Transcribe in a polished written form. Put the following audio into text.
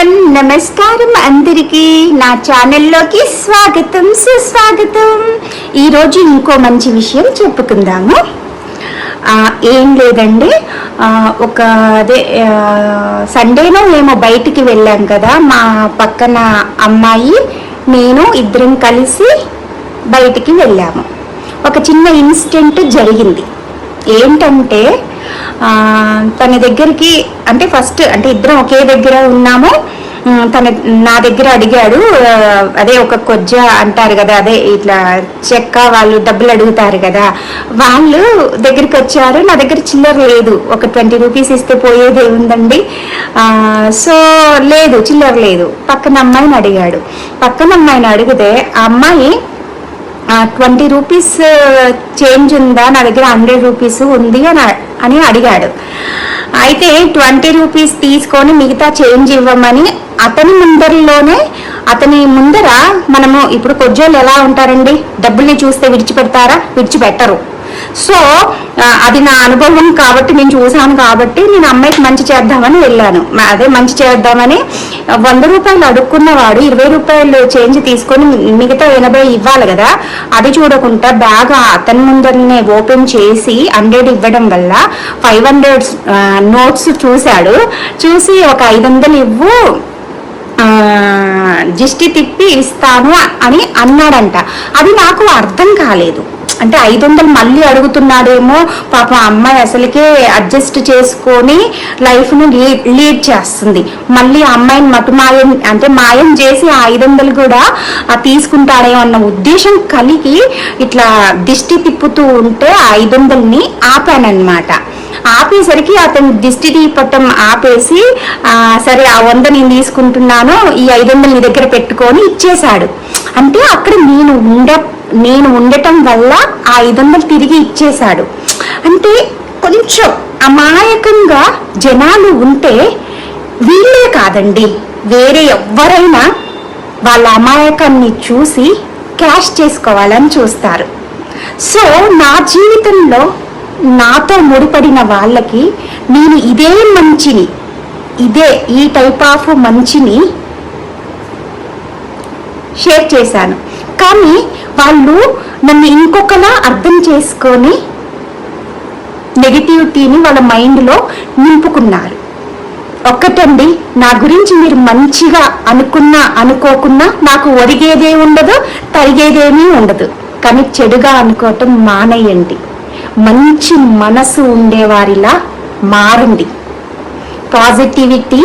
Everyone, నమస్కారం అందరికీ. నా ఛానల్లోకి స్వాగతం, సుస్వాగతం. ఈరోజు ఇంకో మంచి విషయం చెప్పుకుందాము. ఏం లేదండి, ఒక అదే సండేనో ఏమో బయటికి వెళ్ళాం కదా, మా పక్కన అమ్మాయి నేను ఇద్దరం కలిసి బయటికి వెళ్ళాము. ఒక చిన్న ఇన్సిడెంట్ జరిగింది. ఏంటంటే తన దగ్గరికి అంటే ఫస్ట్ అంటే ఇద్దరం ఒకే దగ్గర ఉన్నాము. నా దగ్గర అడిగాడు, అదే ఒక కొజ్జ అంటారు కదా, అదే ఇట్లా చెక్క వాళ్ళు డబ్బులు అడుగుతారు కదా, వాళ్ళు దగ్గరికి వచ్చారు. నా దగ్గర చిల్లర లేదు, ఒక 20 రూపీస్ ఇస్తే పోయేది ఏముందండి. సో లేదు, చిల్లర లేదు. పక్కన అమ్మాయిని అడిగాడు. పక్కన అమ్మాయిని అడిగితే ఆ అమ్మాయి 20 రూపీస్ చేంజ్ ఉందా, నా దగ్గర 100 రూపీస్ ఉంది అని అడిగాడు. అయితే 20 రూపీస్ తీసుకొని మిగతా చేంజ్ ఇవ్వమని అతని ముందర మనము ఇప్పుడు కొజ్జోళ్ళు ఎలా ఉంటారండి, డబ్బుల్ని చూస్తే విడిచిపెడతారా? విడిచిపెట్టరు. సో అది నా అనుభవం కాబట్టి, నేను చూశాను కాబట్టి నేను అమ్మాయికి మంచి చేద్దామని వెళ్ళాను. అదే మంచి చేద్దామని 100 రూపాయలు అడుక్కున్నవాడు 20 రూపాయలు చేంజ్ తీసుకొని మిగతా 80 ఇవ్వాలి కదా, అది చూడకుండా బ్యాగ్ అతని ముందరనే ఓపెన్ చేసి 100 ఇవ్వడం వల్ల 500 నోట్స్ చూశాడు. చూసి ఒక 500 ఇవ్వు, దిష్టి తిప్పి ఇస్తాను అని అన్నాడంట. అది నాకు అర్థం కాలేదు. అంటే 500 మళ్ళీ అడుగుతున్నాడేమో, పాప అమ్మాయి అసలుకే అడ్జస్ట్ చేసుకొని లైఫ్ను లీడ్ చేస్తుంది. మళ్ళీ ఆ అమ్మాయిని మాయం చేసి ఆ 500 కూడా తీసుకుంటాడేమో అన్న ఉద్దేశం కలిగి ఇట్లా దిష్టి తిప్పుతూ ఉంటే ఆ 500ని ఆపానన్నమాట. ఆపేసరికి అతను దిష్టి తీపట్టం ఆపేసి, సరే ఆ 100 నేను తీసుకుంటున్నాను, ఈ 500 నీ దగ్గర పెట్టుకొని ఇచ్చేశాడు. అంటే అక్కడ నేను ఉండటం వల్ల ఆ 500 తిరిగి ఇచ్చేశాడు. అంటే కొంచెం అమాయకంగా జనాలు ఉంటే వీళ్ళే కాదండి, వేరే ఎవరైనా వాళ్ళ అమాయకాన్ని చూసి క్యాష్ చేసుకోవాలని చూస్తారు. సో నా జీవితంలో నాతో ముడిపడిన వాళ్ళకి నేను ఈ టైప్ ఆఫ్ మంచిని షేర్ చేశాను. కానీ వాళ్ళు నన్ను ఇంకొకలా అర్థం చేసుకొని నెగిటివిటీని వాళ్ళ మైండ్లో నింపుకున్నారు. ఒక్కటండి, నా గురించి మీరు మంచిగా అనుకోకున్నా నాకు ఒరిగేదే ఉండదు, తరిగేదేమీ ఉండదు. కానీ చెడుగా అనుకోవటం మానేయండి. మంచి మనసు ఉండేవారిలా మారండి. పాజిటివిటీ